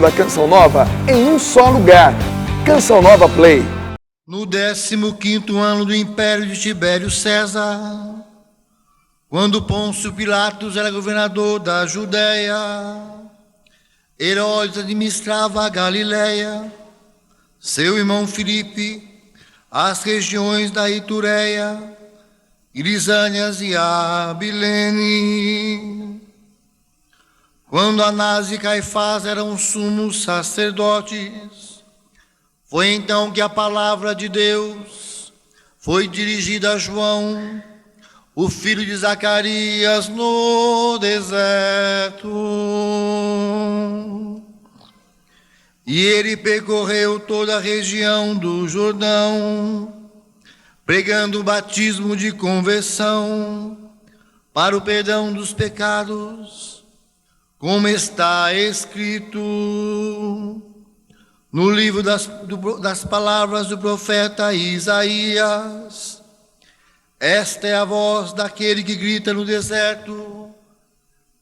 da Canção Nova em um só lugar. Canção Nova Play. No 15º ano do Império de Tibério César, quando Pôncio Pilatos era governador da Judéia, Herodes administrava a Galiléia, seu irmão Filipe, as regiões da Itureia, Lisânias e Abilene. Quando Anás e Caifás eram sumos sacerdotes, foi então que a palavra de Deus foi dirigida a João, o filho de Zacarias, no deserto. E ele percorreu toda a região do Jordão, pregando o batismo de conversão para o perdão dos pecados, como está escrito no livro das palavras do profeta Isaías. Esta é a voz daquele que grita no deserto: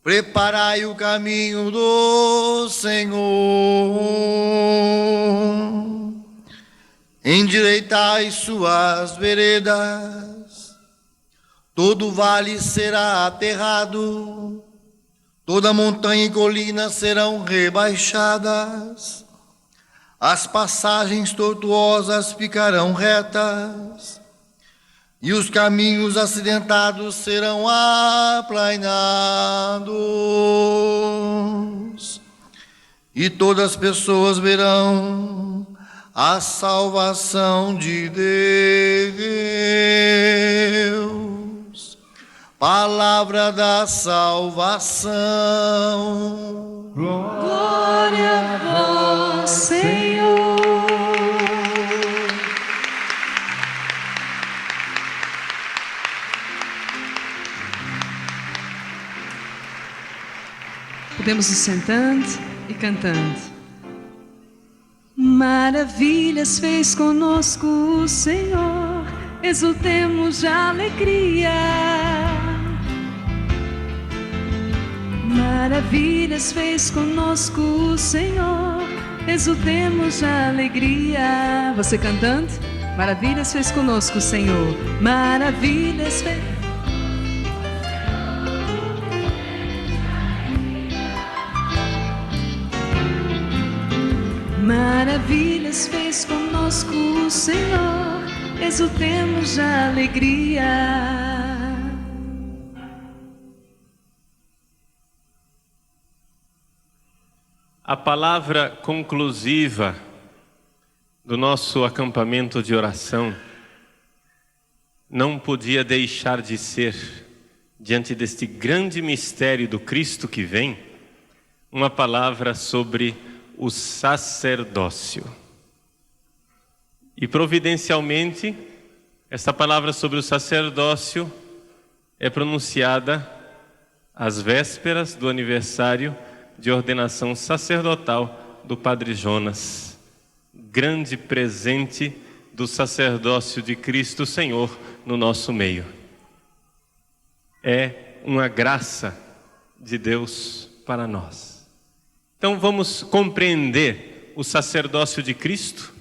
preparai o caminho do Senhor, endireitai suas veredas. Todo vale será aterrado, toda montanha e colina serão rebaixadas, as passagens tortuosas ficarão retas, e os caminhos acidentados serão aplainados, e todas as pessoas verão a salvação de Deus. Palavra da salvação. Glória a vós, Senhor. Podemos ir sentando e cantando. Maravilhas fez conosco o Senhor, exultemos de alegria. Maravilhas fez conosco o Senhor, exultemos de alegria. Você cantando? Maravilhas fez conosco o Senhor, maravilhas fez. Maravilhas fez conosco o Senhor, exultemos de alegria. A palavra conclusiva do nosso acampamento de oração não podia deixar de ser, diante deste grande mistério do Cristo que vem, uma palavra sobre o sacerdócio. E providencialmente, esta palavra sobre o sacerdócio é pronunciada às vésperas do aniversário de ordenação sacerdotal do Padre Jonas, grande presente do sacerdócio de Cristo Senhor no nosso meio. É uma graça de Deus para nós. Então vamos compreender o sacerdócio de Cristo,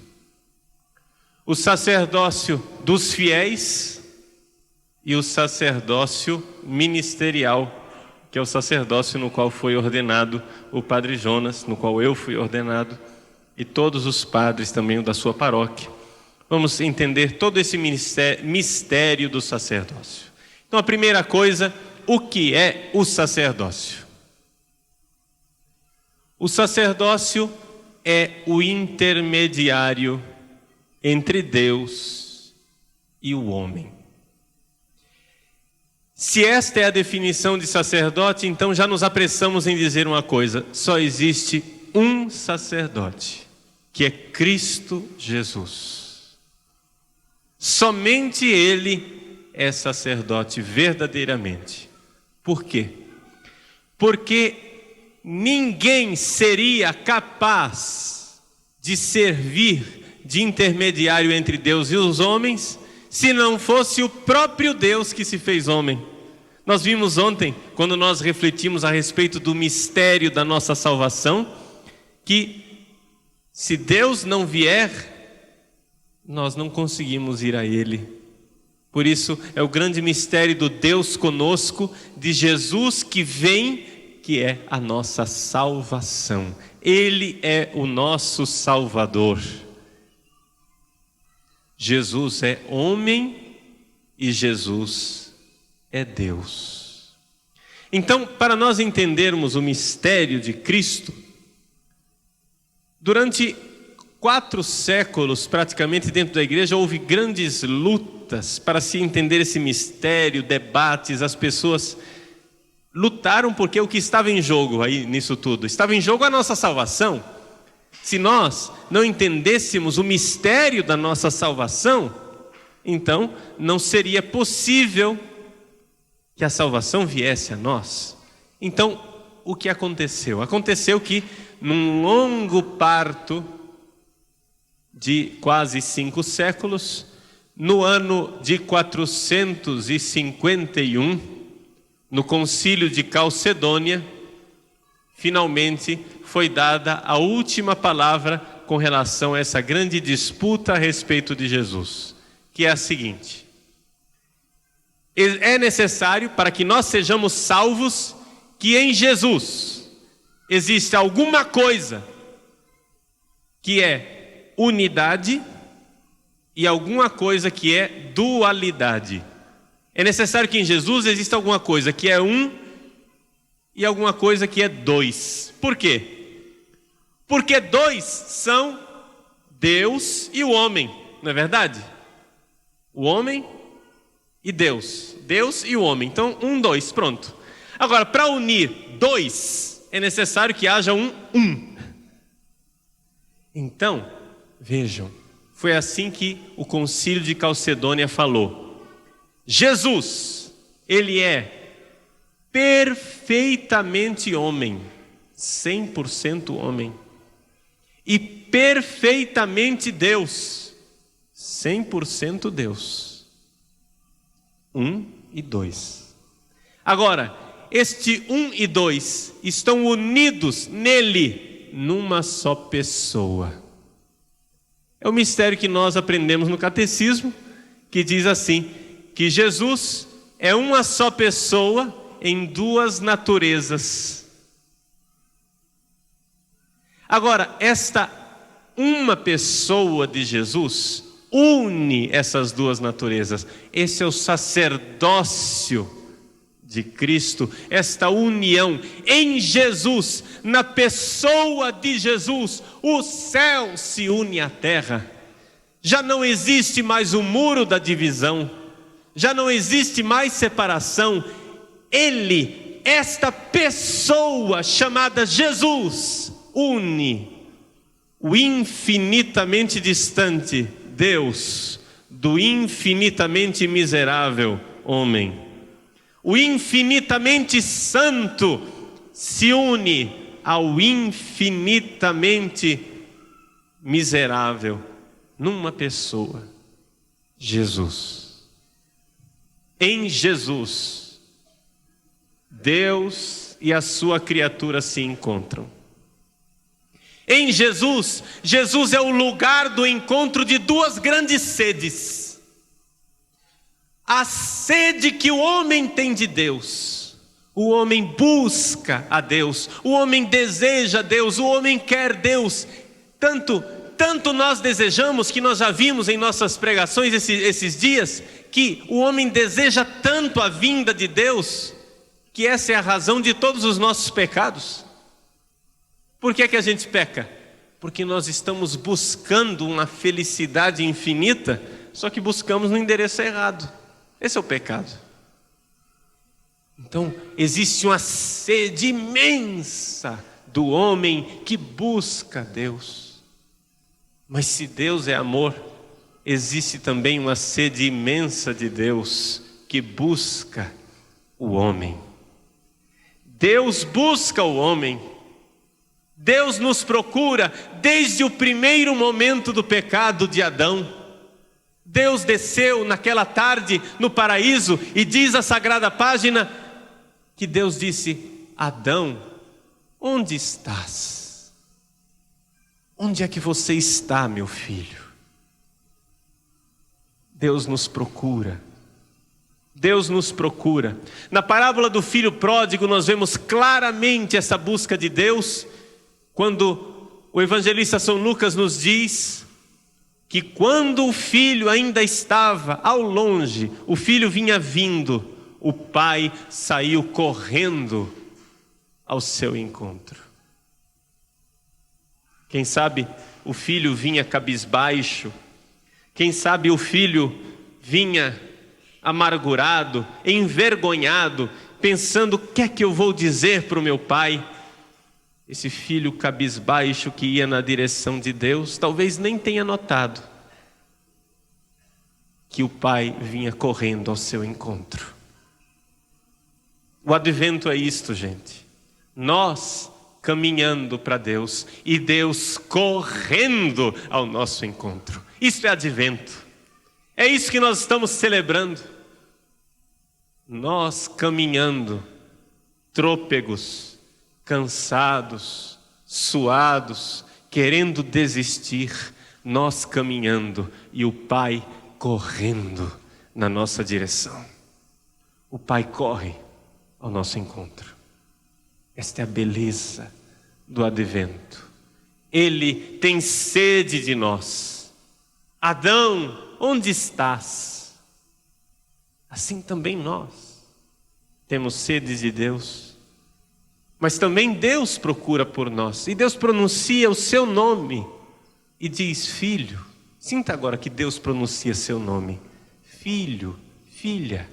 o sacerdócio dos fiéis e o sacerdócio ministerial, que é o sacerdócio no qual foi ordenado o Padre Jonas, no qual eu fui ordenado, e todos os padres também da sua paróquia. Vamos entender todo esse mistério do sacerdócio. Então a primeira coisa, o que é o sacerdócio? O sacerdócio é o intermediário entre Deus e o homem. Se esta é a definição de sacerdote, então já nos apressamos em dizer uma coisa: só existe um sacerdote, que é Cristo Jesus. Somente Ele é sacerdote verdadeiramente. Por quê? Porque ninguém seria capaz de servir de intermediário entre Deus e os homens se não fosse o próprio Deus que se fez homem. Nós vimos ontem, quando nós refletimos a respeito do mistério da nossa salvação, que se Deus não vier, nós não conseguimos ir a Ele. Por isso é o grande mistério do Deus conosco, de Jesus que vem, que é a nossa salvação. Ele é o nosso Salvador. Jesus é homem e Jesus é Deus. Então, para nós entendermos o mistério de Cristo, durante 4 séculos, praticamente, dentro da igreja, houve grandes lutas para se entender esse mistério, debates, as pessoas lutaram porque o que estava em jogo aí nisso tudo? Estava em jogo a nossa salvação. Se nós não entendêssemos o mistério da nossa salvação, então não seria possível que a salvação viesse a nós. Então, o que aconteceu? Aconteceu que, num longo parto de quase 5 séculos, no ano de 451, no Concílio de Calcedônia, finalmente foi dada a última palavra com relação a essa grande disputa a respeito de Jesus, que é a seguinte: é necessário, para que nós sejamos salvos, que em Jesus existe alguma coisa que é unidade e alguma coisa que é dualidade. É necessário que em Jesus exista alguma coisa que é um e alguma coisa que é 2. Por quê? Porque 2 são Deus e o homem, não é verdade? O homem e Deus. Deus e o homem. Então, 1, 2, pronto. Agora, para unir 2, é necessário que haja um. Então, vejam, foi assim que o Concílio de Calcedônia falou. Jesus, ele é perfeitamente homem, 100% homem, e perfeitamente Deus, 100% Deus. 1 e 2. Agora, este 1 e 2 estão unidos nele, numa só pessoa. É o mistério que nós aprendemos no catecismo, que diz assim, que Jesus é uma só pessoa em 2 naturezas. Agora, esta uma pessoa de Jesus une essas 2 naturezas. Esse é o sacerdócio de Cristo, esta união em Jesus, na pessoa de Jesus, o céu se une à terra. Já não existe mais o muro da divisão, já não existe mais separação. Ele, esta pessoa chamada Jesus, une o infinitamente distante Deus do infinitamente miserável homem. O infinitamente santo se une ao infinitamente miserável numa pessoa, Jesus. Em Jesus, Deus e a sua criatura se encontram. Em Jesus, Jesus é o lugar do encontro de 2 grandes sedes. A sede que o homem tem de Deus. O homem busca a Deus, o homem deseja Deus, o homem quer Deus. Tanto nós desejamos, que nós já vimos em nossas pregações esses dias, que o homem deseja tanto a vinda de Deus, que essa é a razão de todos os nossos pecados. Por que a gente peca? Porque nós estamos buscando uma felicidade infinita, só que buscamos no endereço errado. Esse é o pecado. Então, existe uma sede imensa do homem que busca Deus. Mas se Deus é amor, existe também uma sede imensa de Deus que busca o homem. Deus busca o homem. Deus nos procura desde o primeiro momento do pecado de Adão. Deus desceu naquela tarde no paraíso e diz a sagrada página que Deus disse: Adão, onde estás? Onde é que você está, meu filho? Deus nos procura. Deus nos procura. Na parábola do filho pródigo nós vemos claramente essa busca de Deus, quando o evangelista São Lucas nos diz que quando o filho ainda estava ao longe, o filho vinha vindo, o pai saiu correndo ao seu encontro. Quem sabe o filho vinha cabisbaixo, quem sabe o filho vinha amargurado, envergonhado, pensando: o que é que eu vou dizer para o meu pai? Esse filho cabisbaixo que ia na direção de Deus, talvez nem tenha notado que o pai vinha correndo ao seu encontro. O advento é isto, gente. Nós caminhando para Deus e Deus correndo ao nosso encontro. Isso é advento. É isso que nós estamos celebrando. Nós caminhando, trôpegos, cansados, suados, querendo desistir, nós caminhando e o Pai correndo na nossa direção. O Pai corre ao nosso encontro. Esta é a beleza do advento. Ele tem sede de nós. Adão, onde estás? Assim também nós temos sede de Deus, mas também Deus procura por nós, e Deus pronuncia o seu nome e diz: filho. Sinta agora que Deus pronuncia seu nome: filho, filha,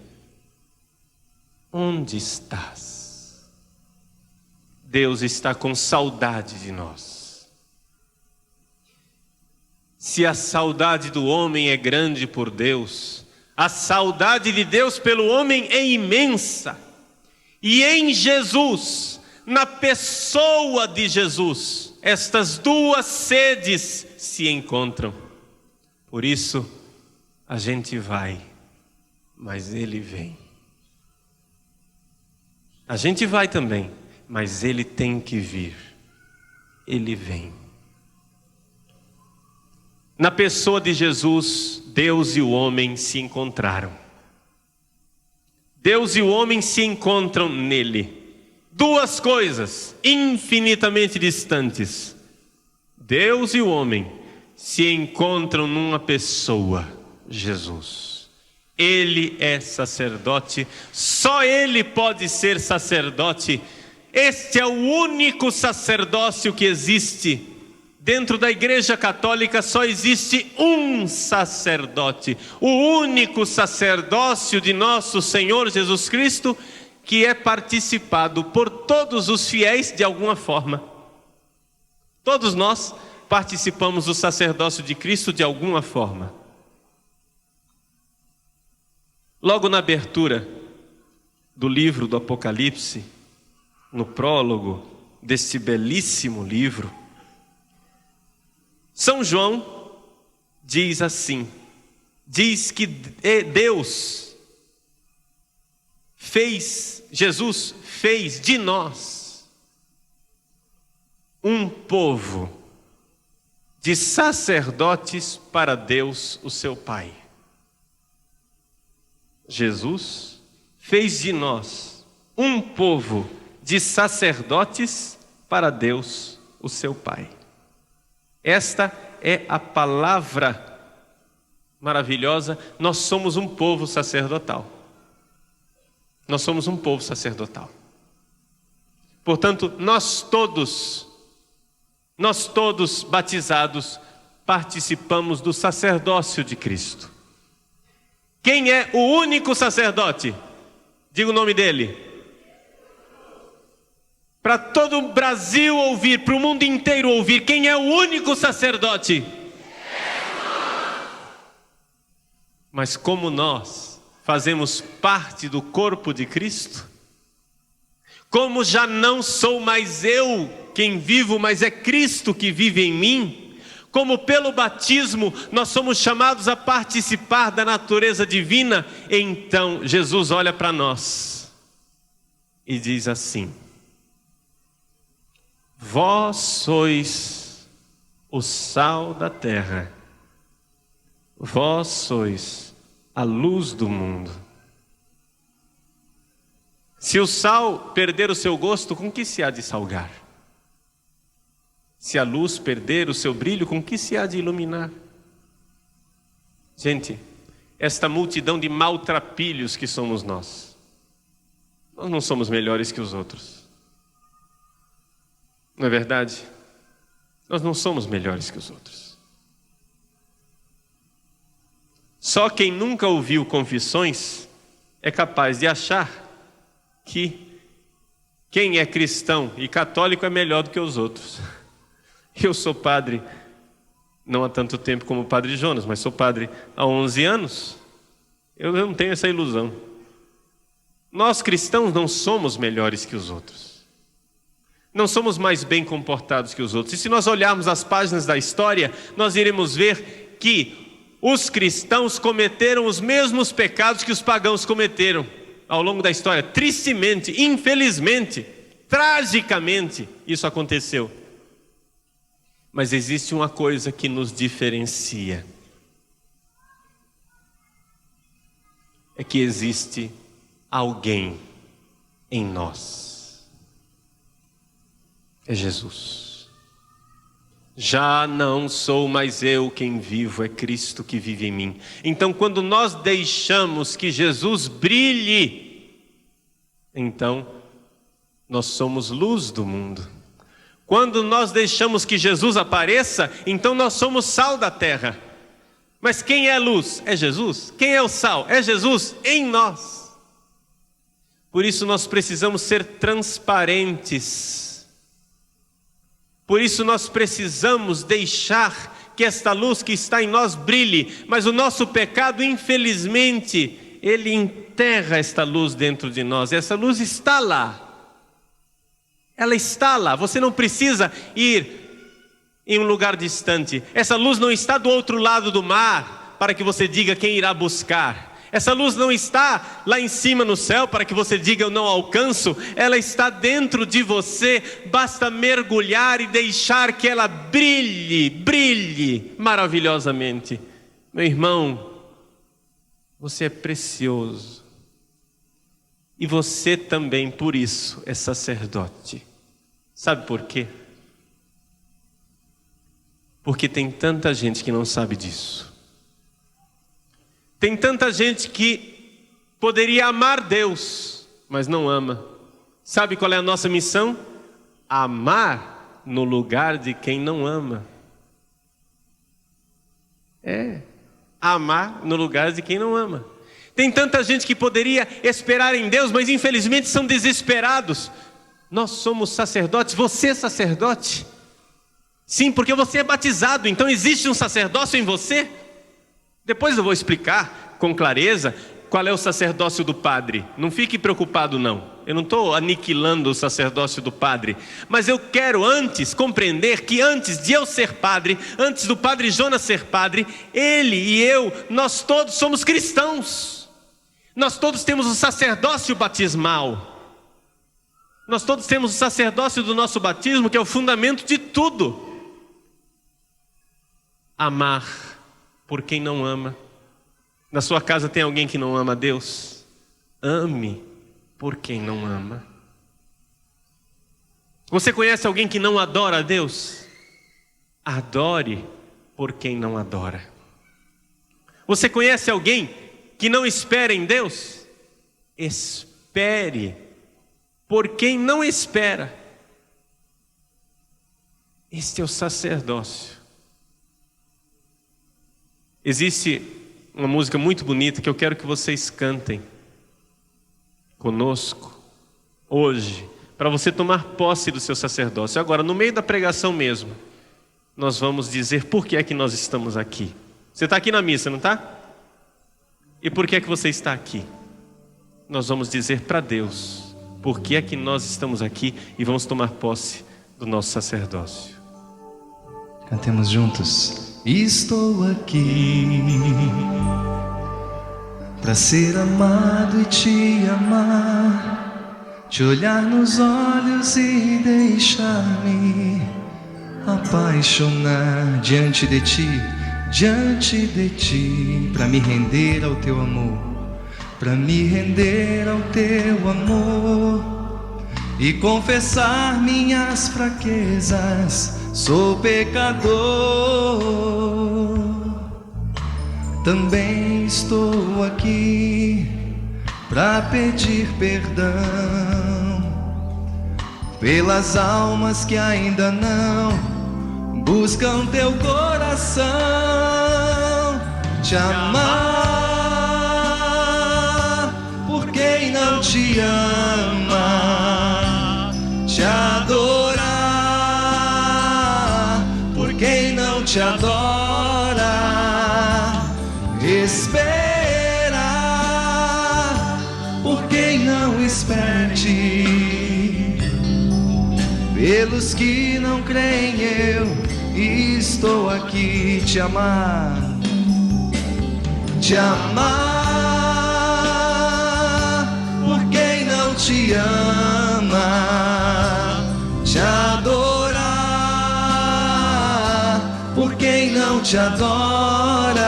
onde estás? Deus está com saudade de nós. Se a saudade do homem é grande por Deus, a saudade de Deus pelo homem é imensa. E em Jesus, na pessoa de Jesus, estas duas sedes se encontram. Por isso, a gente vai, mas Ele vem. A gente vai também, mas Ele tem que vir. Ele vem. Na pessoa de Jesus, Deus e o homem se encontraram. Deus e o homem se encontram nele. Duas coisas infinitamente distantes. Deus e o homem se encontram numa pessoa, Jesus. Ele é sacerdote, só Ele pode ser sacerdote. Este é o único sacerdócio que existe. Dentro da Igreja Católica só existe um sacerdote, o único sacerdócio de nosso Senhor Jesus Cristo, que é participado por todos os fiéis de alguma forma. Todos nós participamos do sacerdócio de Cristo de alguma forma. Logo na abertura do livro do Apocalipse, no prólogo deste belíssimo livro, São João diz assim, diz que Jesus fez de nós um povo de sacerdotes para Deus, o seu Pai. Jesus fez de nós um povo de sacerdotes para Deus, o seu Pai. Esta é a palavra maravilhosa. Nós somos um povo sacerdotal. Nós somos um povo sacerdotal. Portanto, nós todos batizados, participamos do sacerdócio de Cristo. Quem é o único sacerdote? Diga o nome dele. Para todo o Brasil ouvir, para o mundo inteiro ouvir, quem é o único sacerdote? Mas como nós fazemos parte do corpo de Cristo, como já não sou mais eu quem vivo, mas é Cristo que vive em mim, como pelo batismo nós somos chamados a participar da natureza divina, então Jesus olha para nós e diz assim: vós sois o sal da terra. Vós sois a luz do mundo. Se o sal perder o seu gosto, com que se há de salgar? Se a luz perder o seu brilho, com que se há de iluminar? Gente, esta multidão de maltrapilhos que somos nós não somos melhores que os outros. Não é verdade? Nós não somos melhores que os outros. Só quem nunca ouviu confissões é capaz de achar que quem é cristão e católico é melhor do que os outros. Eu sou padre, não há tanto tempo como o padre Jonas, mas sou padre há 11 anos. Eu não tenho essa ilusão. Nós cristãos não somos melhores que os outros. Não somos mais bem comportados que os outros. E se nós olharmos as páginas da história, nós iremos ver que os cristãos cometeram os mesmos pecados que os pagãos cometeram ao longo da história. Tristemente, infelizmente, tragicamente, isso aconteceu. Mas existe uma coisa que nos diferencia. É que existe alguém em nós. É Jesus. Já não sou mais eu quem vivo, é Cristo que vive em mim. Então, quando nós deixamos que Jesus brilhe, então nós somos luz do mundo. Quando nós deixamos que Jesus apareça, então nós somos sal da terra. Mas quem é a luz? É Jesus. Quem é o sal? É Jesus em nós. Por isso nós precisamos ser transparentes. Por isso nós precisamos deixar que esta luz que está em nós brilhe. Mas o nosso pecado, infelizmente, ele enterra esta luz dentro de nós. Essa luz está lá. Ela está lá, você não precisa ir em um lugar distante. Essa luz não está do outro lado do mar para que você diga quem irá buscar. Essa luz não está lá em cima no céu para que você diga eu não alcanço. Ela está dentro de você, basta mergulhar e deixar que ela brilhe, brilhe maravilhosamente. Meu irmão, você é precioso. E você também, por isso, é sacerdote. Sabe por quê? Porque tem tanta gente que não sabe disso. Tem tanta gente que poderia amar Deus, mas não ama. Sabe qual é a nossa missão? Amar no lugar de quem não ama. Amar no lugar de quem não ama. Tem tanta gente que poderia esperar em Deus, mas infelizmente são desesperados. Nós somos sacerdotes, você é sacerdote. Sim, porque você é batizado, então existe um sacerdócio em você. Depois eu vou explicar com clareza qual é o sacerdócio do padre. Não fique preocupado não, eu não estou aniquilando o sacerdócio do padre. Mas eu quero antes compreender que antes de eu ser padre, antes do padre Jonas ser padre, ele e eu, nós todos somos cristãos. Nós todos temos o sacerdócio batismal. Nós todos temos o sacerdócio do nosso batismo, que é o fundamento de tudo. Amar por quem não ama. Na sua casa tem alguém que não ama a Deus? Ame por quem não ama. Você conhece alguém que não adora a Deus? Adore por quem não adora. Você conhece alguém que não espera em Deus? Espere por quem não espera. Este é o sacerdócio. Existe uma música muito bonita que eu quero que vocês cantem conosco hoje, para você tomar posse do seu sacerdócio. Agora, no meio da pregação mesmo, nós vamos dizer por que é que nós estamos aqui. Você está aqui na missa, não está? E por que é que você está aqui? Nós vamos dizer para Deus por que é que nós estamos aqui e vamos tomar posse do nosso sacerdócio. Cantemos juntos. Estou aqui para ser amado e te amar, te olhar nos olhos e deixar-me apaixonar diante de ti, para me render ao teu amor, para me render ao teu amor e confessar minhas fraquezas. Sou pecador, também estou aqui para pedir perdão pelas almas que ainda não buscam teu coração. Te amar por quem não te ama, te adorar por quem não te adora, esperar por quem não espera em ti. Pelos que não creem eu estou aqui. Te amar, te amar por quem não te ama, te adorar por quem não te adora,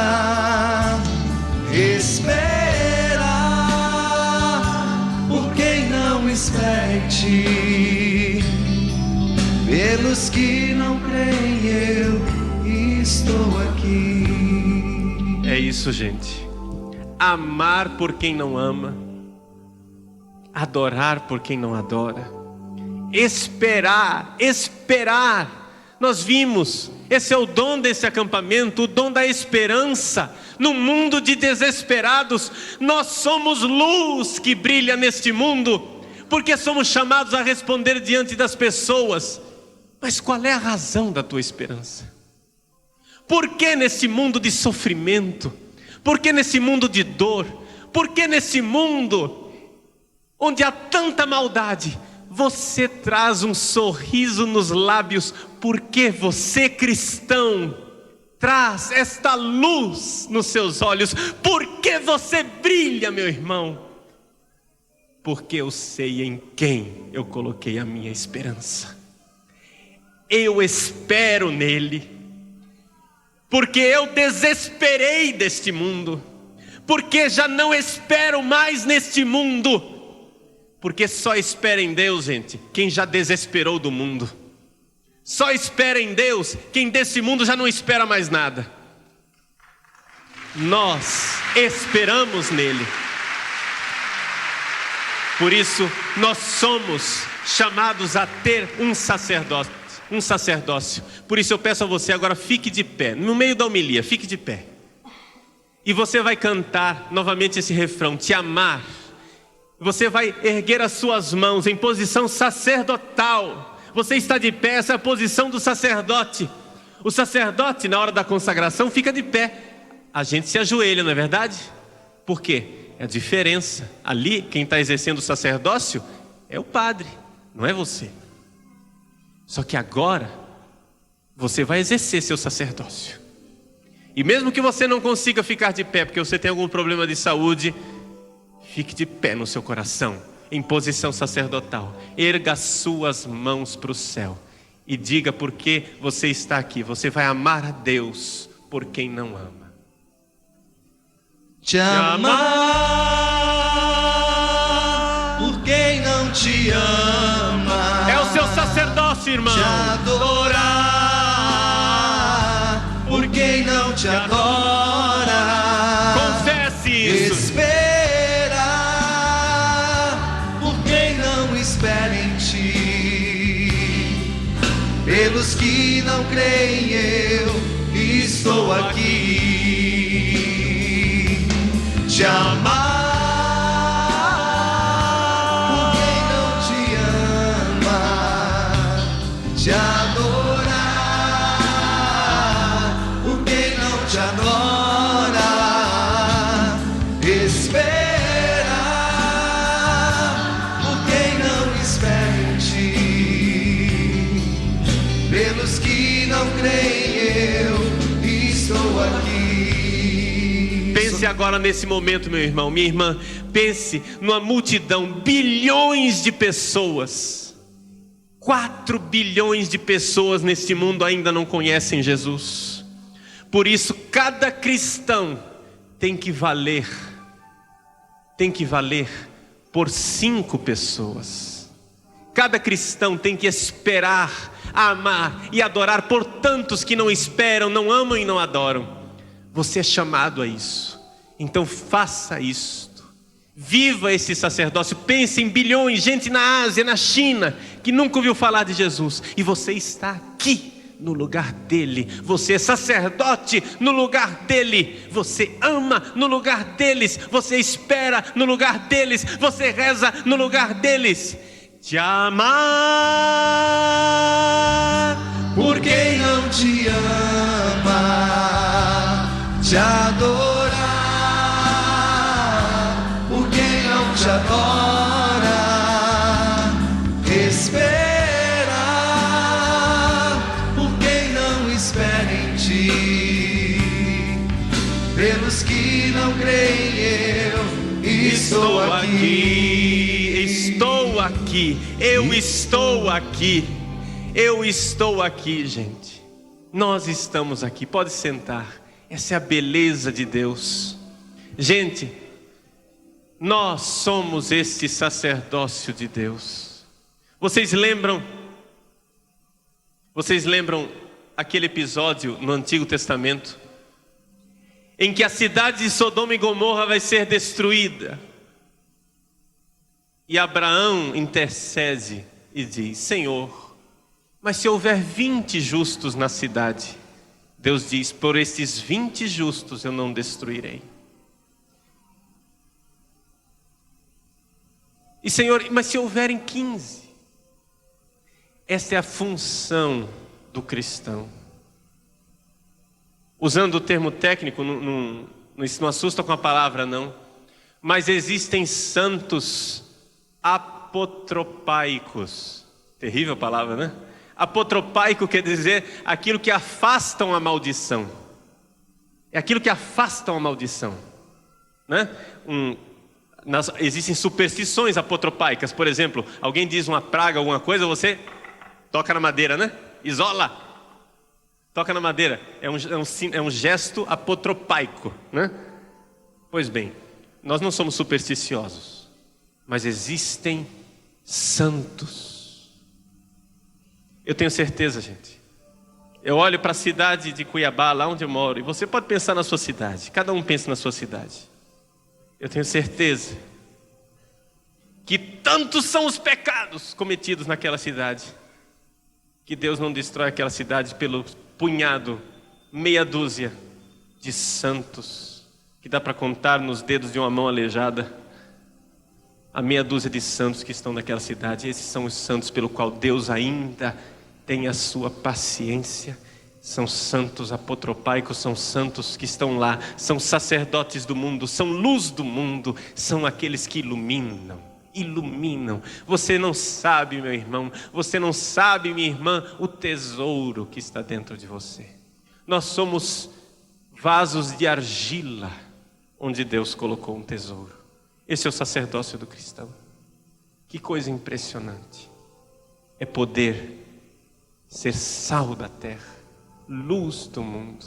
esperar por quem não espera em ti. Pelos que não creem eu estou aqui. É isso, gente. Amar por quem não ama, adorar por quem não adora, esperar. Nós vimos, esse é o dom desse acampamento, o dom da esperança. No mundo de desesperados, nós somos luz que brilha neste mundo, porque somos chamados a responder diante das pessoas. Mas qual é a razão da tua esperança? Por que nesse mundo de sofrimento? Por que nesse mundo de dor? Por que nesse mundo onde há tanta maldade, você traz um sorriso nos lábios? Porque você, cristão, traz esta luz nos seus olhos? Por que você brilha, meu irmão? Porque eu sei em quem eu coloquei a minha esperança. Eu espero nele, porque eu desesperei deste mundo, porque já não espero mais neste mundo, porque só espera em Deus, gente, quem já desesperou do mundo. Só espera em Deus quem desse mundo já não espera mais nada. Nós esperamos nele. Por isso nós somos chamados a ter um sacerdócio. Por isso eu peço a você agora, fique de pé, no meio da homilia, fique de pé. E você vai cantar novamente esse refrão, te amar. Você vai erguer as suas mãos em posição sacerdotal. Você está de pé, essa é a posição do sacerdote. O sacerdote, na hora da consagração, fica de pé. A gente se ajoelha, não é verdade? Por quê? É a diferença. Ali, quem está exercendo o sacerdócio é o padre, não é você. Só que agora, você vai exercer seu sacerdócio. E mesmo que você não consiga ficar de pé, porque você tem algum problema de saúde, fique de pé no seu coração, em posição sacerdotal. Erga as suas mãos para o céu e diga por que você está aqui. Você vai amar a Deus por quem não ama. Te amar por quem não te ama. É o seu sacerdócio, irmão. Te adorar por quem não te adora. Confesse isso. Esperar por quem não espera em ti. Pelos que não creem eu estou aqui. Te amar por quem não te ama, te adorar por quem não te adora, esperar por quem não espera em ti. Pelos que não creem eu estou aqui. Pense agora nesse momento, meu irmão, minha irmã. Pense numa multidão, bilhões de pessoas. 4 bilhões de pessoas neste mundo ainda não conhecem Jesus. Por isso, cada cristão tem que valer por 5 pessoas. Cada cristão tem que esperar, amar e adorar por tantos que não esperam, não amam e não adoram. Você é chamado a isso. Então faça isto. Viva esse sacerdócio. Pense em bilhões, gente na Ásia, na China, que nunca ouviu falar de Jesus. E você está aqui no lugar dele. Você é sacerdote no lugar dele. Você ama no lugar deles. Você espera no lugar deles. Você reza no lugar deles. Te amar Por quem não te ama, te adorar. Por quem não te adora, esperar. Por quem não espera em ti, pelos que não creem, eu estou aqui. Estou aqui. Eu estou aqui. Eu estou aqui, gente. Nós estamos aqui. Pode sentar. Essa é a beleza de Deus. Gente, nós somos este sacerdócio de Deus. Vocês lembram aquele episódio no Antigo Testamento em que a cidade de Sodoma e Gomorra vai ser destruída? E Abraão intercede e diz: Senhor, mas se houver 20 justos na cidade, Deus diz: por esses 20 justos eu não destruirei. E Senhor, mas se houverem 15? Essa é a função do cristão. Usando o termo técnico, não assusta com a palavra não, mas existem santos apotropaicos. Terrível palavra, né? Apotropaico quer dizer aquilo que afastam a maldição. É aquilo que afastam a maldição, né? Existem superstições apotropaicas. Por exemplo, alguém diz uma praga, alguma coisa, você toca na madeira, né? Isola. Toca na madeira. É um gesto apotropaico, né? Pois bem, nós não somos supersticiosos, mas existem santos. Eu tenho certeza, gente. Eu olho para a cidade de Cuiabá, lá onde eu moro, e você pode pensar na sua cidade. Cada um pensa na sua cidade. Eu tenho certeza que tantos são os pecados cometidos naquela cidade, que Deus não destrói aquela cidade pelo punhado, meia dúzia de santos, que dá para contar nos dedos de uma mão aleijada, a meia dúzia de santos que estão naquela cidade. Esses são os santos pelo qual Deus ainda tem a sua paciência. São santos apotropaicos, são santos que estão lá, são sacerdotes do mundo, são luz do mundo, são aqueles que iluminam. Você não sabe, meu irmão, você não sabe, minha irmã, o tesouro que está dentro de você. Nós somos vasos de argila, onde Deus colocou um tesouro. Esse é o sacerdócio do cristão. Que coisa impressionante é poder ser sal da terra, luz do mundo.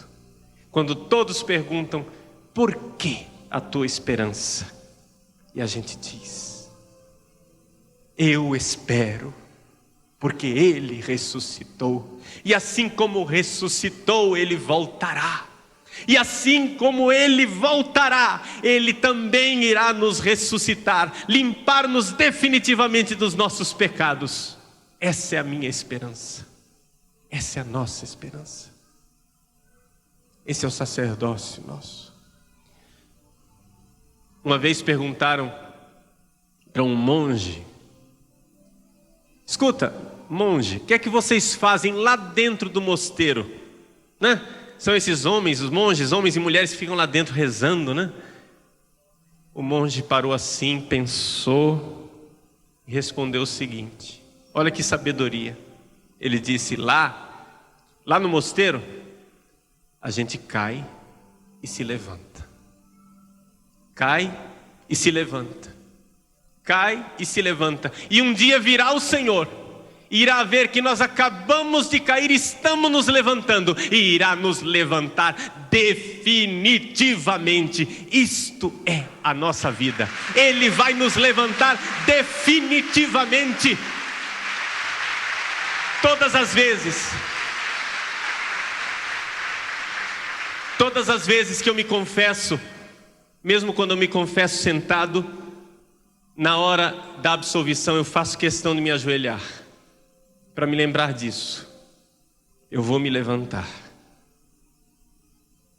Quando todos perguntam: por que a tua esperança? E a gente diz: eu espero, porque Ele ressuscitou. E assim como ressuscitou, Ele voltará. E assim como Ele voltará, Ele também irá nos ressuscitar, limpar-nos definitivamente dos nossos pecados. Essa é a minha esperança. Essa é a nossa esperança. Esse é o sacerdócio nosso. Uma vez perguntaram para um monge: escuta, monge, o que é que vocês fazem lá dentro do mosteiro? Né? São esses homens, os monges, homens e mulheres que ficam lá dentro rezando, né? O monge parou assim, pensou e respondeu o seguinte: olha que sabedoria. Ele disse: lá no mosteiro, a gente cai e se levanta. Cai e se levanta. Cai e se levanta. E um dia virá o Senhor irá ver que nós acabamos de cair, estamos nos levantando, e irá nos levantar definitivamente. Isto é a nossa vida. Ele vai nos levantar definitivamente. Todas as vezes que eu me confesso, mesmo quando eu me confesso sentado, na hora da absolvição eu faço questão de me ajoelhar, para me lembrar disso. Eu vou me levantar.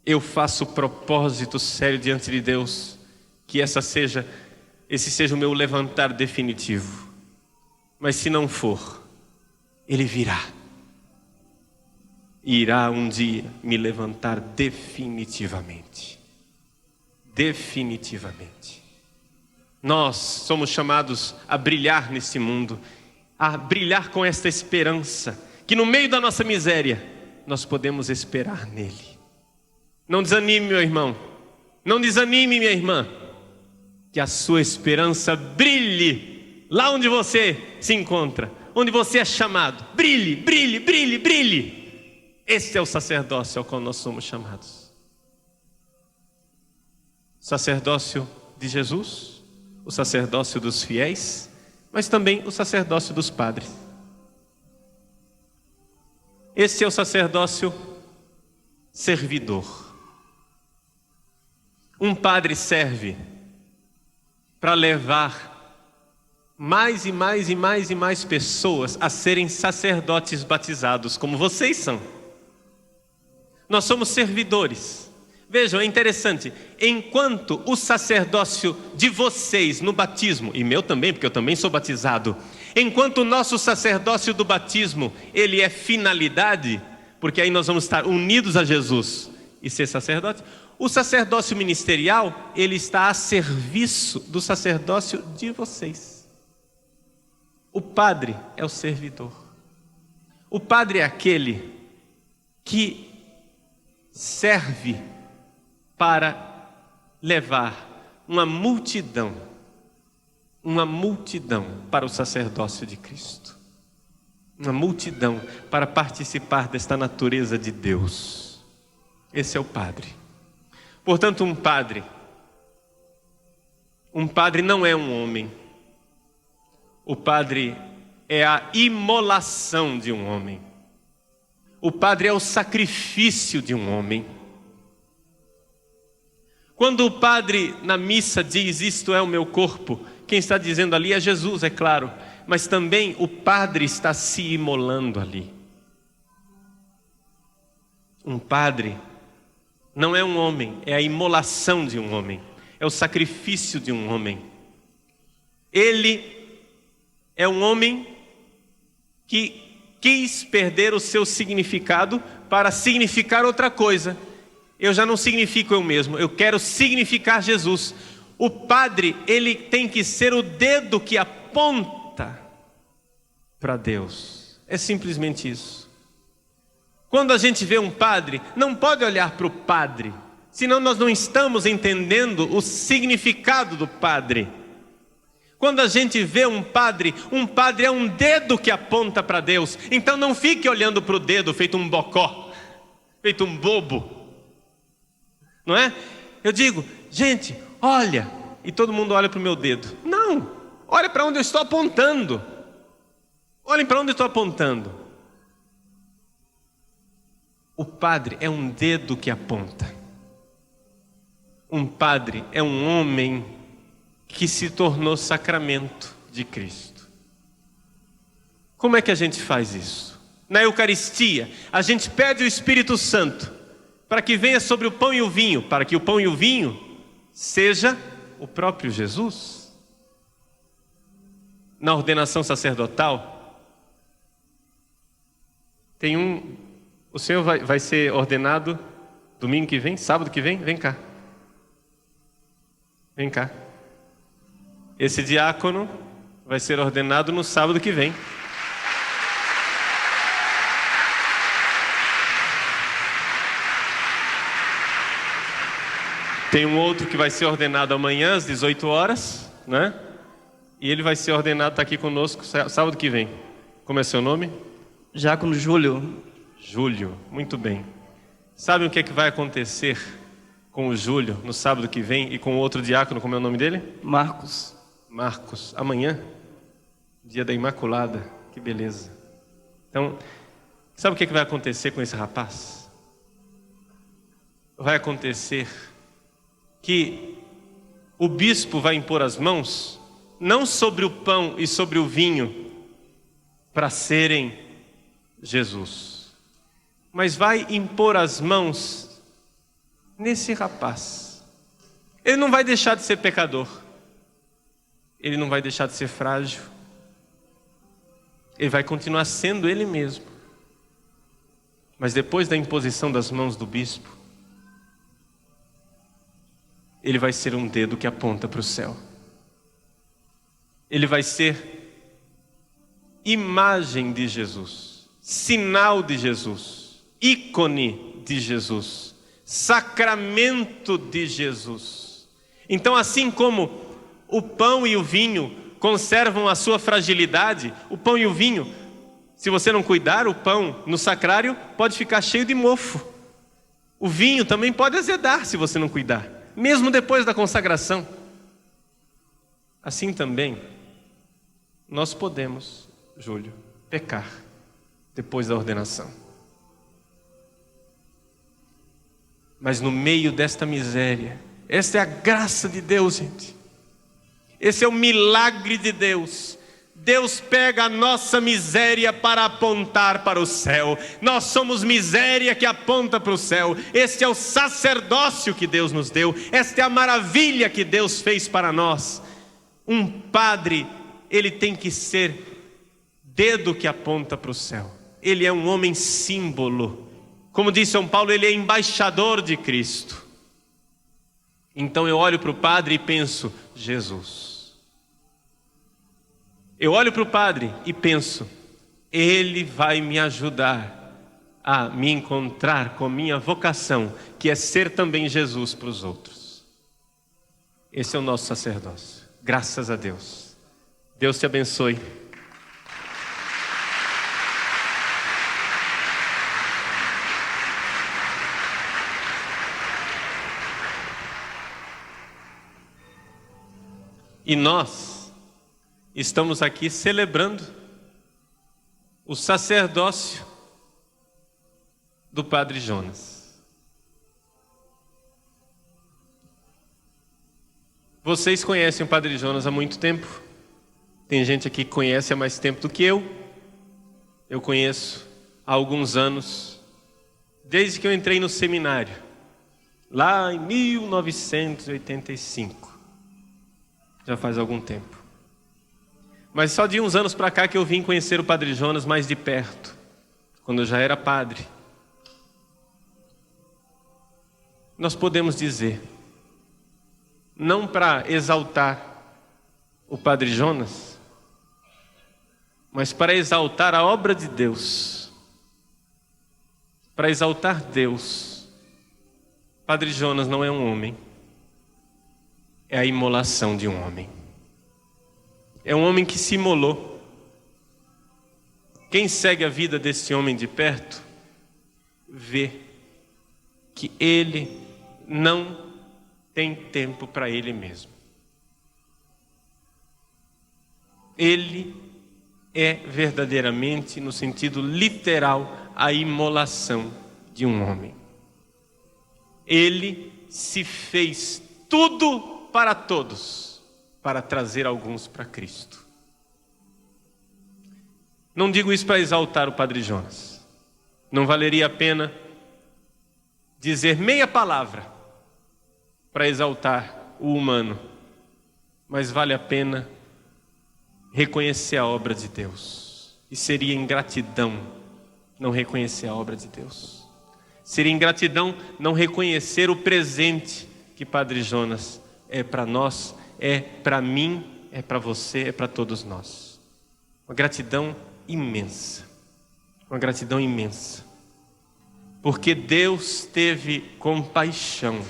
Eu faço propósito sério diante de Deus, que esse seja o meu levantar definitivo. Mas se não for, Ele virá. Irá um dia me levantar definitivamente. Definitivamente. Nós somos chamados a brilhar nesse mundo, a brilhar com esta esperança, que no meio da nossa miséria, nós podemos esperar nele. Não desanime, meu irmão. Não desanime, minha irmã. Que a sua esperança brilhe lá onde você se encontra, onde você é chamado. Brilhe, brilhe, brilhe, brilhe. Esse é o sacerdócio ao qual nós somos chamados. Sacerdócio de Jesus, o sacerdócio dos fiéis, mas também o sacerdócio dos padres. Esse é o sacerdócio servidor. Um padre serve para levar mais e mais e mais e mais pessoas a serem sacerdotes batizados, como vocês são. Nós somos servidores. Vejam, é interessante, enquanto o sacerdócio de vocês no batismo, e meu também, porque eu também sou batizado, enquanto o nosso sacerdócio do batismo, ele é finalidade, porque aí nós vamos estar unidos a Jesus e ser sacerdote, o sacerdócio ministerial, ele está a serviço do sacerdócio de vocês. O padre é o servidor. O padre é aquele que serve para levar uma multidão para o sacerdócio de Cristo. Uma multidão para participar desta natureza de Deus. Esse é o padre. Portanto, um padre não é um homem. O padre é a imolação de um homem. O padre é o sacrifício de um homem. Quando o padre na missa diz, isto é o meu corpo, quem está dizendo ali é Jesus, é claro, mas também o padre está se imolando ali. Um padre não é um homem, é a imolação de um homem, é o sacrifício de um homem. Ele é um homem que quis perder o seu significado para significar outra coisa. Eu já não significo eu mesmo, eu quero significar Jesus. O padre, ele tem que ser o dedo que aponta para Deus. É simplesmente isso. Quando a gente vê um padre, não pode olhar para o padre, senão nós não estamos entendendo o significado do padre. Quando a gente vê um padre é um dedo que aponta para Deus. Então não fique olhando para o dedo feito um bocó, feito um bobo. Não é? Eu digo, gente, olha, e todo mundo olha para o meu dedo. Não, olha para onde eu estou apontando. Olhem para onde eu estou apontando. O padre é um dedo que aponta. Um padre é um homem que se tornou sacramento de Cristo. Como é que a gente faz isso? Na Eucaristia, a gente pede o Espírito Santo para que venha sobre o pão e o vinho, para que o pão e o vinho seja o próprio Jesus. Na ordenação sacerdotal, o senhor vai ser ordenado domingo que vem, sábado que vem? Vem cá. Vem cá. Esse diácono vai ser ordenado no sábado que vem. Tem um outro que vai ser ordenado amanhã às 18 horas, né? E ele vai ser ordenado, está aqui conosco sábado que vem. Como é seu nome? Diácono Júlio. Júlio, muito bem. Sabe o que é que vai acontecer com o Júlio no sábado que vem e com o outro diácono, como é o nome dele? Marcos. Marcos. Amanhã, dia da Imaculada. Que beleza. Então, sabe o que é que vai acontecer com esse rapaz? Vai acontecer que o bispo vai impor as mãos, não sobre o pão e sobre o vinho, para serem Jesus, mas vai impor as mãos nesse rapaz. Ele não vai deixar de ser pecador, ele não vai deixar de ser frágil, ele vai continuar sendo ele mesmo. Mas depois da imposição das mãos do bispo, ele vai ser um dedo que aponta para o céu. Ele vai ser imagem de Jesus, sinal de Jesus, ícone de Jesus, sacramento de Jesus. Então, assim como o pão e o vinho conservam a sua fragilidade, o pão e o vinho, se você não cuidar, o pão no sacrário pode ficar cheio de mofo. O vinho também pode azedar se você não cuidar, mesmo depois da consagração. Assim também, nós podemos, Júlio, pecar depois da ordenação. Mas no meio desta miséria, esta é a graça de Deus, gente. Esse é o milagre de Deus. Deus pega a nossa miséria para apontar para o céu. Nós somos miséria que aponta para o céu. Este é o sacerdócio que Deus nos deu. Esta é a maravilha que Deus fez para nós. Um padre, ele tem que ser dedo que aponta para o céu. Ele é um homem símbolo. Como diz São Paulo, ele é embaixador de Cristo. Então eu olho para o padre e penso, Jesus. Eu olho para o padre e penso, ele vai me ajudar a me encontrar com minha vocação, que é ser também Jesus para os outros. Esse é o nosso sacerdócio. Graças a Deus. Deus te abençoe. E nós estamos aqui celebrando o sacerdócio do Padre Jonas. Vocês conhecem o Padre Jonas há muito tempo. Tem gente aqui que conhece há mais tempo do que eu. Eu conheço há alguns anos, desde que eu entrei no seminário, lá em 1985. Já faz algum tempo. Mas só de uns anos para cá que eu vim conhecer o Padre Jonas mais de perto, quando eu já era padre. Nós podemos dizer, não para exaltar o Padre Jonas, mas para exaltar a obra de Deus, para exaltar Deus. Padre Jonas não é um homem, é a imolação de um homem. É um homem que se imolou. Quem segue a vida desse homem de perto, vê que ele não tem tempo para ele mesmo. Ele é verdadeiramente, no sentido literal, a imolação de um homem. Ele se fez tudo para todos, para trazer alguns para Cristo. Não digo isso para exaltar o Padre Jonas. Não valeria a pena dizer meia palavra para exaltar o humano, mas vale a pena reconhecer a obra de Deus. E seria ingratidão não reconhecer a obra de Deus. Seria ingratidão não reconhecer o presente que Padre Jonas é para nós, é para mim, é para você, é para todos nós. Uma gratidão imensa. Uma gratidão imensa. Porque Deus teve compaixão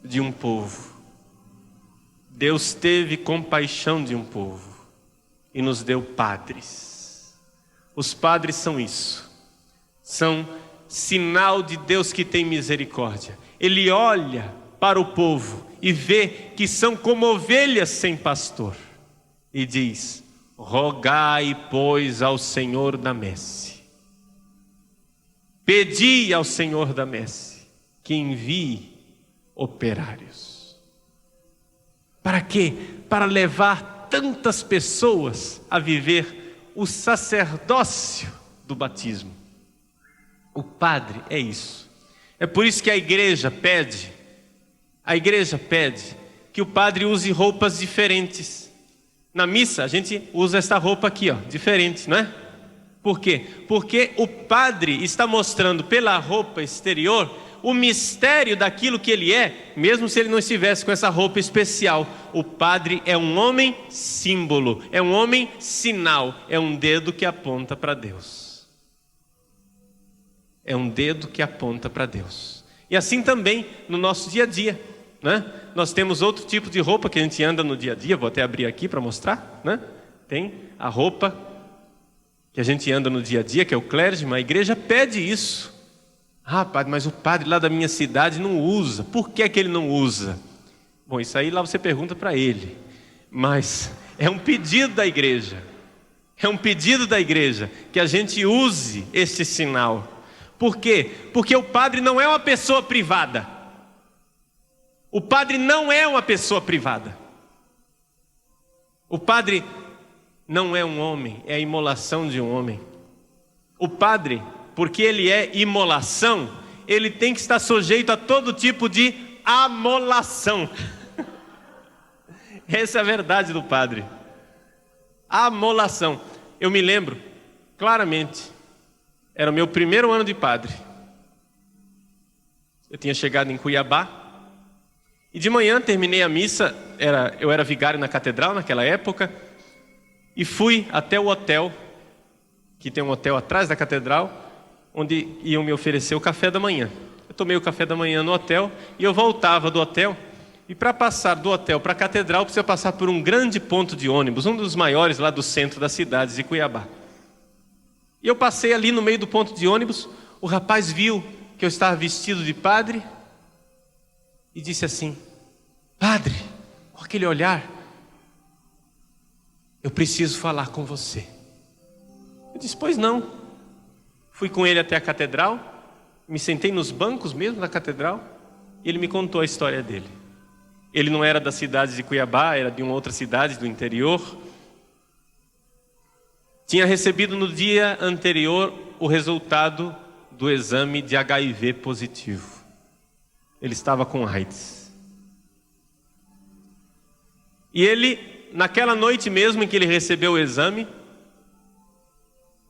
de um povo. Deus teve compaixão de um povo e nos deu padres. Os padres são isso. São sinal de Deus que tem misericórdia. Ele olha para o povo e vê que são como ovelhas sem pastor. E diz: rogai, pois, ao Senhor da messe. Pedi ao Senhor da messe que envie operários. Para quê? Para levar tantas pessoas a viver o sacerdócio do batismo. O padre é isso. É por isso que a igreja pede que o padre use roupas diferentes. Na missa a gente usa essa roupa aqui, ó, diferente, não é? Por quê? Porque o padre está mostrando pela roupa exterior o mistério daquilo que ele é, mesmo se ele não estivesse com essa roupa especial. O padre é um homem símbolo, é um homem sinal, é um dedo que aponta para Deus. É um dedo que aponta para Deus. E assim também no nosso dia a dia, né? Nós temos outro tipo de roupa que a gente anda no dia a dia. Vou até abrir aqui para mostrar, né? Tem a roupa que a gente anda no dia a dia, que é o clergyman. A igreja pede isso. Ah, padre, mas o padre lá da minha cidade não usa. Por que que ele não usa? Bom, isso aí lá você pergunta para ele. Mas é um pedido da igreja. É um pedido da igreja que a gente use esse sinal. Por quê? Porque o padre não é uma pessoa privada. O padre não é uma pessoa privada. O padre não é um homem, é a imolação de um homem. O padre, porque ele é imolação, ele tem que estar sujeito a todo tipo de amolação. Essa é a verdade do padre. Amolação. Eu me lembro claramente, era o meu primeiro ano de padre. Eu tinha chegado em Cuiabá e de manhã terminei a missa. Eu era vigário na catedral naquela época e fui até o hotel, que tem um hotel atrás da catedral, onde iam me oferecer o café da manhã. Eu tomei o café da manhã no hotel e eu voltava do hotel. E para passar do hotel para a catedral, precisa passar por um grande ponto de ônibus, um dos maiores lá do centro da cidade de Cuiabá. E eu passei ali no meio do ponto de ônibus. O rapaz viu que eu estava vestido de padre e disse assim: padre, com aquele olhar, eu preciso falar com você. Eu disse: pois não. Fui com ele até a catedral, me sentei nos bancos mesmo da catedral e ele me contou a história dele. Ele não era da cidade de Cuiabá, era de uma outra cidade do interior. Tinha recebido no dia anterior o resultado do exame de HIV positivo. Ele estava com AIDS. E ele, naquela noite mesmo em que ele recebeu o exame,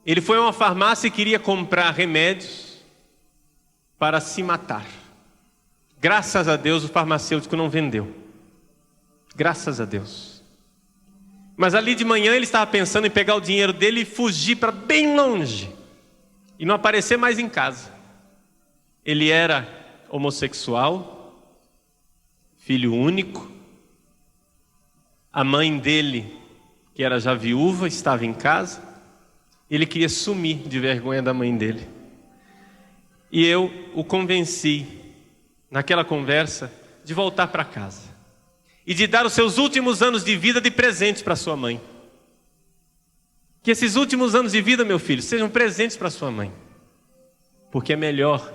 ele foi a uma farmácia e queria comprar remédios para se matar. Graças a Deus o farmacêutico não vendeu. Graças a Deus. Mas ali de manhã ele estava pensando em pegar o dinheiro dele e fugir para bem longe e não aparecer mais em casa. Ele era homossexual, filho único. A mãe dele, que era já viúva, estava em casa. Ele queria sumir de vergonha da mãe dele. E eu o convenci, naquela conversa, de voltar para casa e de dar os seus últimos anos de vida de presente para sua mãe. Que esses últimos anos de vida, meu filho, sejam presentes para sua mãe. Porque é melhor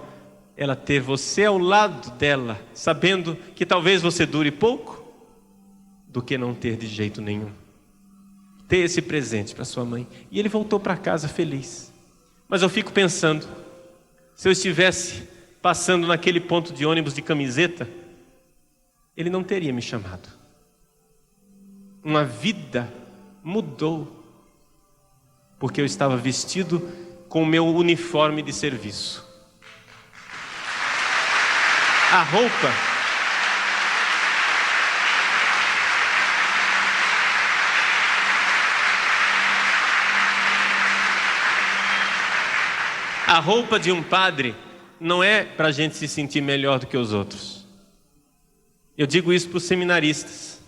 ela ter você ao lado dela, sabendo que talvez você dure pouco, do que não ter de jeito nenhum. Ter esse presente para sua mãe. E ele voltou para casa feliz. Mas eu fico pensando, se eu estivesse passando naquele ponto de ônibus de camiseta, ele não teria me chamado. Uma vida mudou, porque eu estava vestido com o meu uniforme de serviço. A roupa de um padre não é para a gente se sentir melhor do que os outros. Eu digo isso para os seminaristas,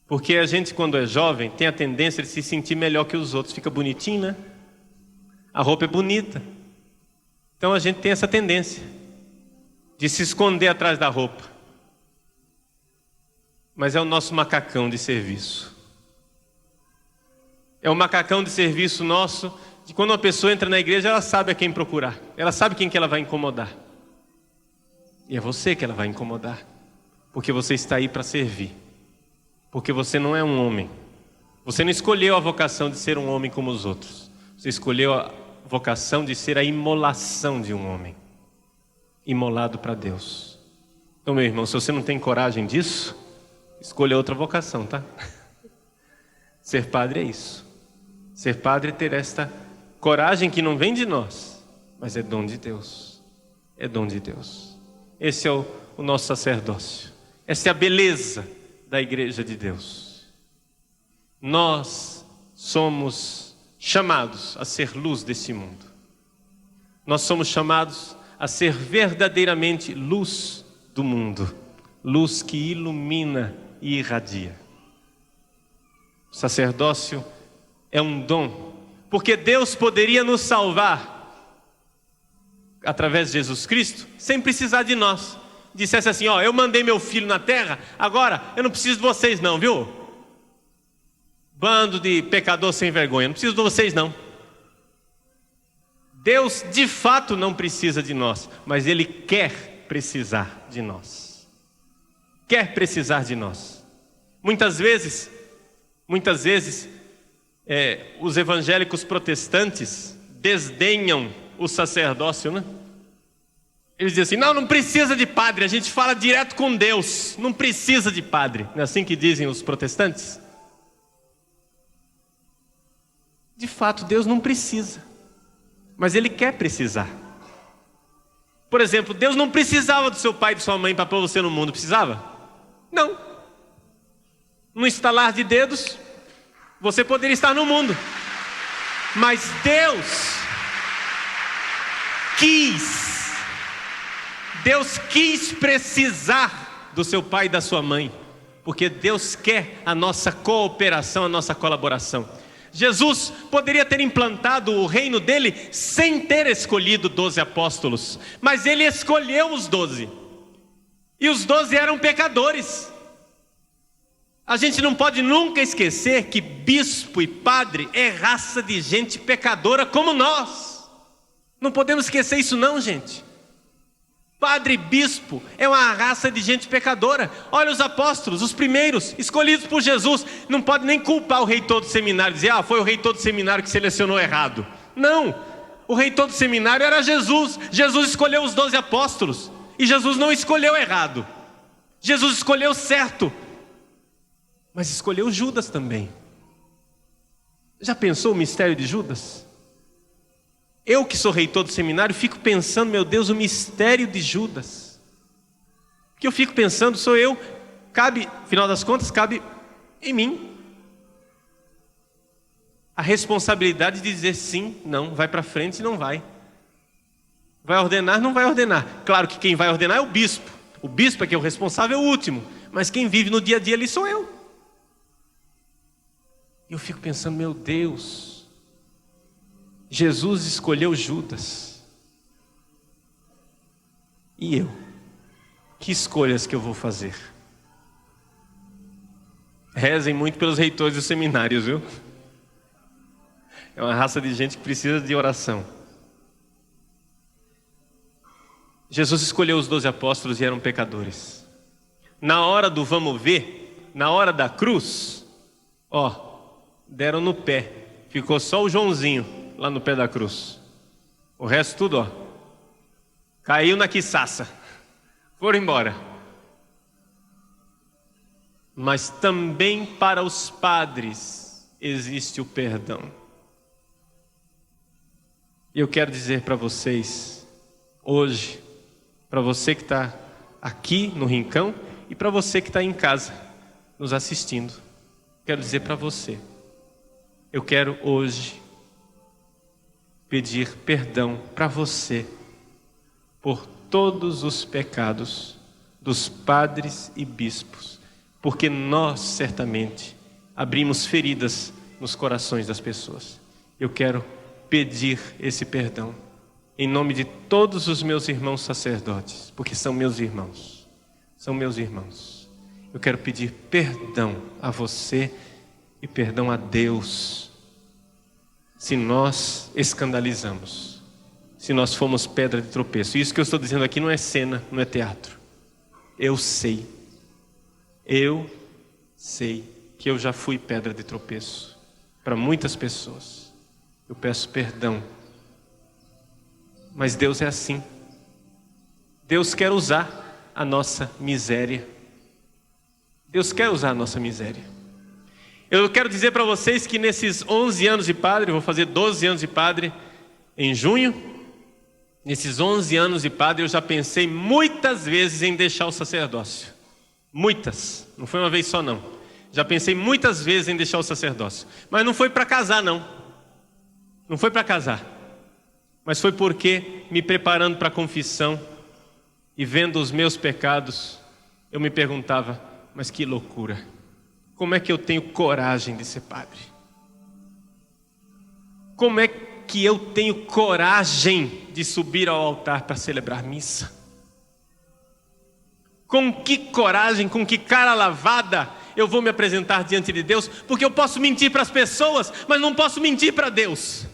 porque a gente, quando é jovem, tem a tendência de se sentir melhor que os outros. Fica bonitinho, né? A roupa é bonita. Então a gente tem essa tendência de se esconder atrás da roupa. Mas é o nosso macacão de serviço. É o macacão de serviço nosso, de quando uma pessoa entra na igreja, ela sabe a quem procurar. Ela sabe quem que ela vai incomodar. E é você que ela vai incomodar. Porque você está aí para servir. Porque você não é um homem. Você não escolheu a vocação de ser um homem como os outros. Você escolheu a vocação de ser a imolação de um homem. Imolado para Deus. Então, meu irmão, se você não tem coragem disso, escolha outra vocação, tá? Ser padre é isso. Ser padre é ter esta coragem que não vem de nós, mas é dom de Deus. É dom de Deus. Esse é o nosso sacerdócio. Essa é a beleza da igreja de Deus. Nós somos chamados a ser luz desse mundo. Nós somos chamados a ser verdadeiramente luz do mundo. Luz que ilumina e irradia. O sacerdócio é um dom, porque Deus poderia nos salvar através de Jesus Cristo sem precisar de nós. Dissesse assim, ó, eu mandei meu filho na terra, agora eu não preciso de vocês não, viu? Bando de pecador sem vergonha, não preciso de vocês não. Deus de fato não precisa de nós, mas Ele quer precisar de nós. Quer precisar de nós. Muitas vezes, os evangélicos protestantes desdenham o sacerdócio, né? Eles dizem assim, não precisa de padre, a gente fala direto com Deus, não precisa de padre. Não é assim que dizem os protestantes? De fato, Deus não precisa, mas Ele quer precisar. Por exemplo, Deus não precisava do seu pai e de sua mãe para pôr você no mundo, precisava? Não. No estalar de dedos, você poderia estar no mundo. Mas Deus quis precisar do seu pai e da sua mãe, porque Deus quer a nossa cooperação, a nossa colaboração. Jesus poderia ter implantado o reino dele sem ter escolhido 12 apóstolos, mas ele escolheu os 12, e os 12 eram pecadores. A gente não pode nunca esquecer que bispo e padre é raça de gente pecadora como nós. Não podemos esquecer isso não, gente. Padre e bispo é uma raça de gente pecadora. Olha os apóstolos, os primeiros, escolhidos por Jesus. Não pode nem culpar o reitor do seminário, dizer, foi o reitor do seminário que selecionou errado. Não, o reitor do seminário era Jesus. Jesus escolheu os 12 apóstolos. E Jesus não escolheu errado. Jesus escolheu certo. Mas escolheu Judas também. Já pensou o mistério de Judas? Eu que sou reitor do seminário fico pensando, meu Deus, o mistério de Judas. O que eu fico pensando sou eu, cabe, afinal das contas, cabe em mim a responsabilidade de dizer sim, não, vai para frente e não vai. Vai ordenar, não vai ordenar. Claro que quem vai ordenar é o bispo. O bispo é que é o responsável, é o último. Mas quem vive no dia a dia ali sou eu. E eu fico pensando, meu Deus, Jesus escolheu Judas. E eu? Que escolhas que eu vou fazer? Rezem muito pelos reitores dos seminários, viu? É uma raça de gente que precisa de oração. Jesus escolheu os 12 apóstolos e eram pecadores. Na hora do vamos ver, na hora da cruz, deram no pé. Ficou só o Joãozinho lá no pé da cruz. O resto tudo, caiu na quiçaça. Foram embora. Mas também para os padres existe o perdão. E eu quero dizer para vocês, hoje, para você que está aqui no Rincão e para você que está em casa, nos assistindo, quero dizer para você, eu quero hoje pedir perdão para você por todos os pecados dos padres e bispos, porque nós certamente abrimos feridas nos corações das pessoas. Eu quero pedir esse perdão em nome de todos os meus irmãos sacerdotes, porque são meus irmãos. São meus irmãos. Eu quero pedir perdão a você e perdão a Deus se nós escandalizamos, se nós fomos pedra de tropeço. Isso que eu estou dizendo aqui não é cena, não é teatro. Eu sei que eu já fui pedra de tropeço para muitas pessoas. Eu peço perdão. Mas Deus é assim. Deus quer usar a nossa miséria. Deus quer usar a nossa miséria. Eu quero dizer para vocês que nesses 11 anos de padre, eu vou fazer 12 anos de padre em junho. Nesses 11 anos de padre eu já pensei muitas vezes em deixar o sacerdócio. Muitas, não foi uma vez só não. Já pensei muitas vezes em deixar o sacerdócio. Mas não foi para casar não. Não foi para casar. Mas foi porque, me preparando para a confissão e vendo os meus pecados, eu me perguntava, mas que loucura. Como é que eu tenho coragem de ser padre? Como é que eu tenho coragem de subir ao altar para celebrar missa? Com que coragem, com que cara lavada eu vou me apresentar diante de Deus? Porque eu posso mentir para as pessoas, mas não posso mentir para Deus.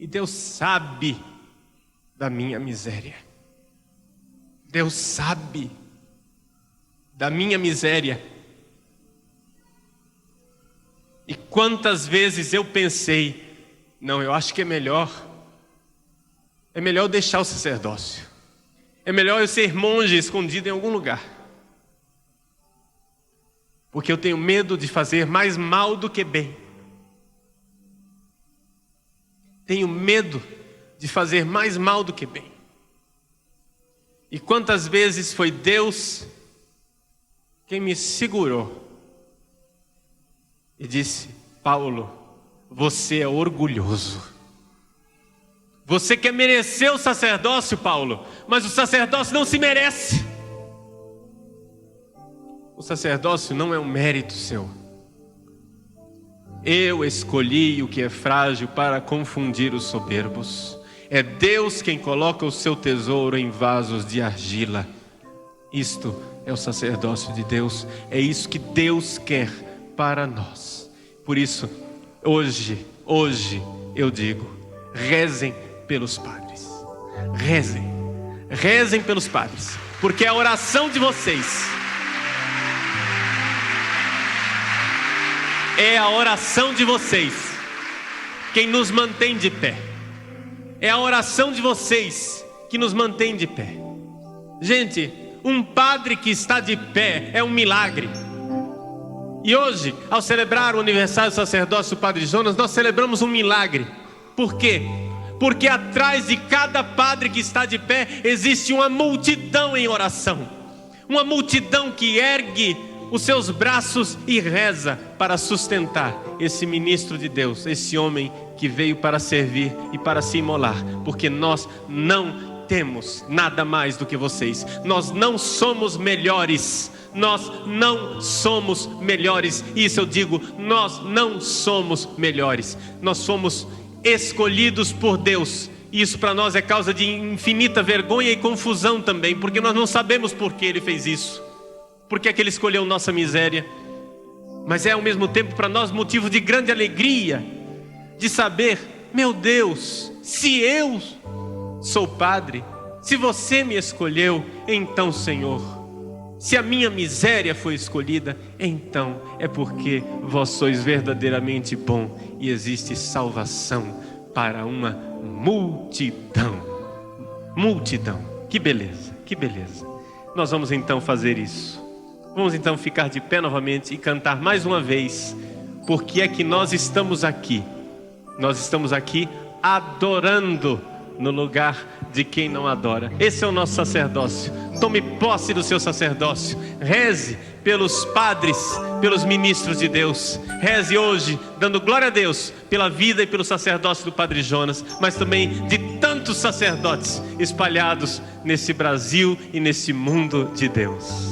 E Deus sabe da minha miséria. Deus sabe da minha miséria. E quantas vezes eu pensei, não, eu acho que é melhor eu deixar o sacerdócio. É melhor eu ser monge escondido em algum lugar. Porque eu tenho medo de fazer mais mal do que bem. Tenho medo de fazer mais mal do que bem. E quantas vezes foi Deus quem me segurou e disse, Paulo, você é orgulhoso. Você quer merecer o sacerdócio, Paulo, mas o sacerdócio não se merece. O sacerdócio não é um mérito seu. Eu escolhi o que é frágil para confundir os soberbos. É Deus quem coloca o seu tesouro em vasos de argila. Isto é o sacerdócio de Deus. É isso que Deus quer para nós. Por isso, hoje eu digo, rezem pelos padres. Rezem pelos padres. Porque a oração de vocês é a oração de vocês quem nos mantém de pé. É a oração de vocês que nos mantém de pé. Gente, um padre que está de pé é um milagre. E hoje, ao celebrar o aniversário do sacerdócio do Padre Jonas, nós celebramos um milagre. Por quê? Porque atrás de cada padre que está de pé existe uma multidão em oração. Uma multidão que ergue os seus braços e reza para sustentar esse ministro de Deus, esse homem que veio para servir e para se imolar, porque nós não temos nada mais do que vocês. Nós não somos melhores. Nós não somos melhores. Isso eu digo, nós não somos melhores. Nós somos escolhidos por Deus. Isso para nós é causa de infinita vergonha e confusão também, porque nós não sabemos por que Ele fez isso. Por que é que Ele escolheu nossa miséria? Mas é ao mesmo tempo para nós motivo de grande alegria, de saber, meu Deus, se eu sou padre, se você me escolheu, então Senhor, se a minha miséria foi escolhida, então é porque vós sois verdadeiramente bom e existe salvação para uma multidão. Multidão, que beleza, que beleza. Nós vamos então fazer isso. Vamos então ficar de pé novamente e cantar mais uma vez. Porque é que nós estamos aqui. Nós estamos aqui adorando no lugar de quem não adora. Esse é o nosso sacerdócio. Tome posse do seu sacerdócio. Reze pelos padres, pelos ministros de Deus. Reze hoje, dando glória a Deus pela vida e pelo sacerdócio do Padre Jonas, mas também de tantos sacerdotes espalhados nesse Brasil e nesse mundo de Deus.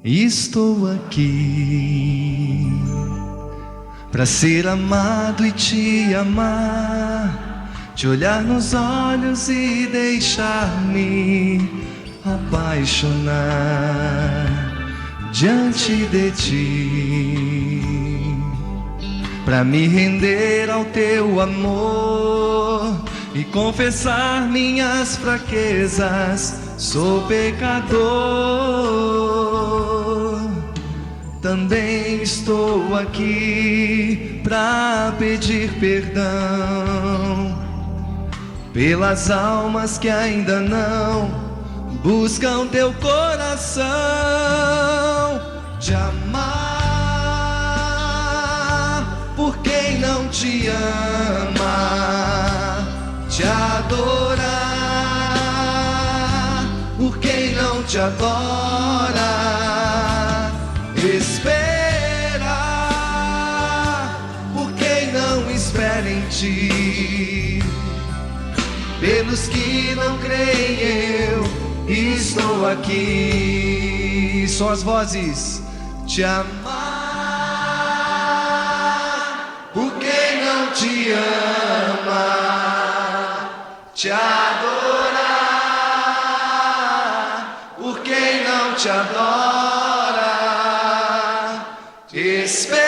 Estou aqui para ser amado e te amar, te olhar nos olhos e deixar-me apaixonar diante de ti, para me render ao teu amor e confessar minhas fraquezas. Sou pecador, também estou aqui para pedir perdão pelas almas que ainda não buscam teu coração, te amar por quem não te ama, te adorar por quem não te adora, esperar por quem não espera em ti, pelos que não creem eu estou aqui. Só as vozes. Te amar por quem não te ama, te adorar por quem não te adora, esperar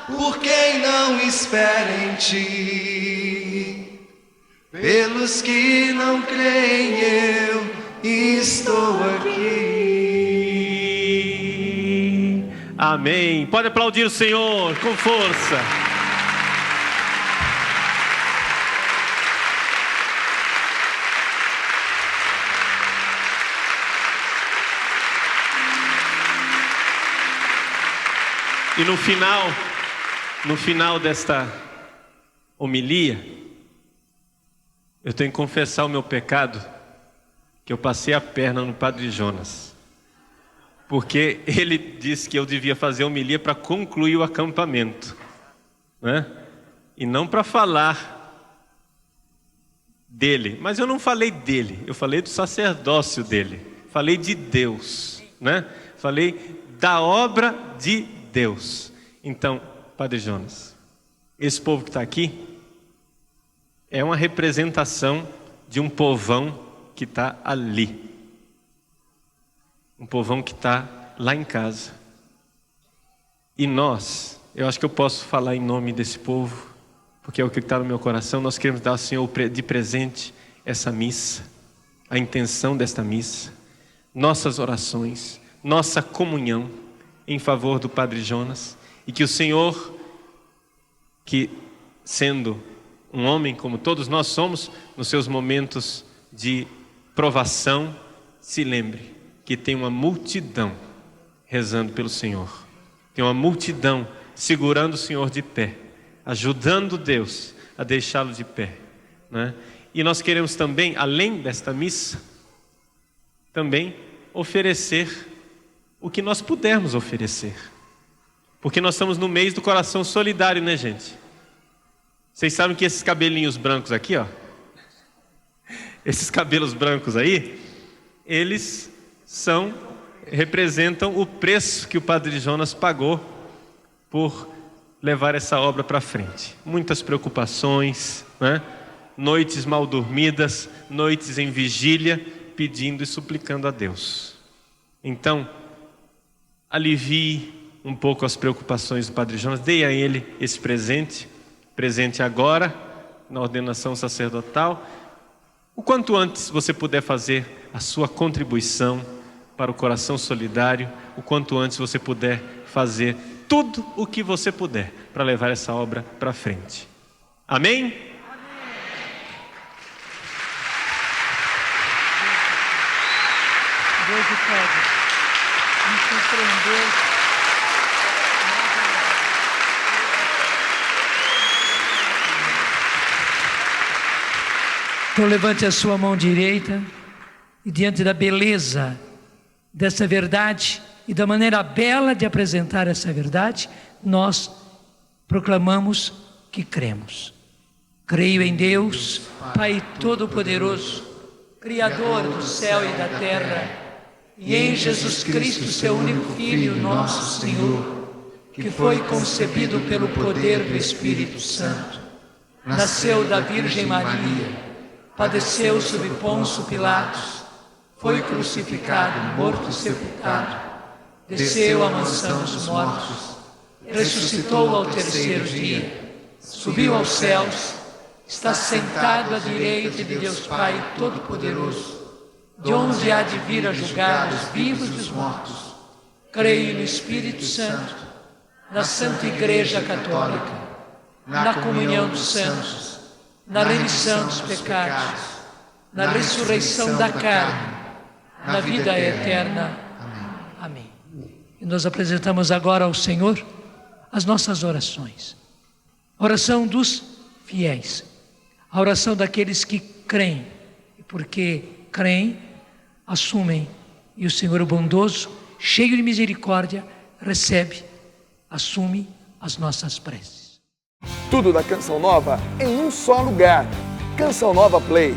por quem não espera em ti, pelos que não creem eu estou aqui. Amém. Pode aplaudir o Senhor com força. E no final desta homilia, eu tenho que confessar o meu pecado, que eu passei a perna no Padre Jonas, porque ele disse que eu devia fazer a homilia para concluir o acampamento, né? E não para falar dele. Mas eu não falei dele, eu falei do sacerdócio dele, falei de Deus, né? Falei da obra de Deus. Então, Padre Jonas, esse povo que está aqui é uma representação de um povão que está ali. Um povão que está lá em casa. E nós, eu acho que eu posso falar em nome desse povo, porque é o que está no meu coração. Nós queremos dar ao Senhor de presente essa missa, a intenção desta missa, nossas orações, nossa comunhão em favor do Padre Jonas, e que o Senhor, que sendo um homem como todos nós somos, nos seus momentos de provação, se lembre que tem uma multidão rezando pelo Senhor, tem uma multidão segurando o Senhor de pé, ajudando Deus a deixá-lo de pé, né? E nós queremos também, além desta missa, também oferecer o que nós pudermos oferecer, porque nós estamos no mês do coração solidário, né, gente? Vocês sabem que esses cabelinhos brancos aqui, ó, esses cabelos brancos aí, eles representam o preço que o Padre Jonas pagou por levar essa obra para frente. Muitas preocupações, né? Noites mal dormidas, noites em vigília, pedindo e suplicando a Deus. Então, alivie um pouco as preocupações do Padre Jonas, dê a ele esse presente agora, na ordenação sacerdotal. O quanto antes você puder fazer a sua contribuição para o coração solidário, o quanto antes você puder fazer tudo o que você puder para levar essa obra para frente. Amém? Deus pode nos surpreender. Então levante a sua mão direita e diante da beleza dessa verdade e da maneira bela de apresentar essa verdade, nós proclamamos que cremos. Creio em Deus, Pai Todo-Poderoso, Criador do céu e da terra, e em Jesus Cristo, seu único Filho, nosso Senhor, que foi concebido pelo poder do Espírito Santo, nasceu da Virgem Maria, padeceu sob Pôncio Pilatos, foi crucificado, morto e sepultado, desceu à mansão dos mortos, ressuscitou ao terceiro dia, subiu aos céus, está sentado à direita de Deus Pai Todo-Poderoso, de onde há de vir a julgar os vivos e os mortos. Creio no Espírito Santo, na Santa Igreja Católica, na comunhão dos santos, na remissão dos pecados, na ressurreição da carne, na vida eterna. Amém. E nós apresentamos agora ao Senhor as nossas orações. A oração dos fiéis, a oração daqueles que creem, e porque creem, assumem, e o Senhor bondoso, cheio de misericórdia, recebe, assume as nossas preces. Tudo da Canção Nova em um só lugar. Canção Nova Play.